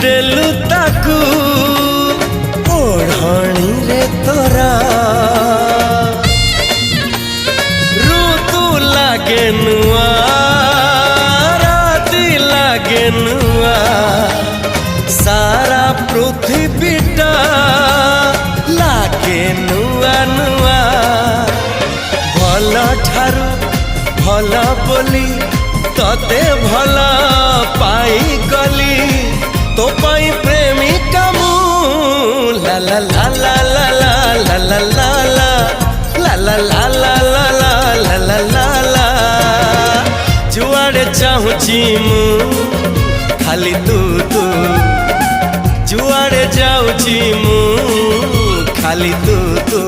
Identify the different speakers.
Speaker 1: ଦେଲୁ ତାକୁ ଓଢ଼ଣୀରେ ତୋରା ଋତୁ ଲାଗେ ନୂଆ ରାତି ଲାଗେ ନୂଆ ସାରା ପୃଥିବୀଟା ଲାଗେ ନୂଆ ନୂଆ ଭଲ ଠାରୁ ଭଲ ବୋଲି तते भल पाईगली तो पाई प्रेमिका मु ला ला ला ला ला ला ला ला ला ला ला ला ला ला ला ला ला ला जुआड़े चाहूची मु खाली तू तू जुआड़े जाऊची मु खाली तू तू।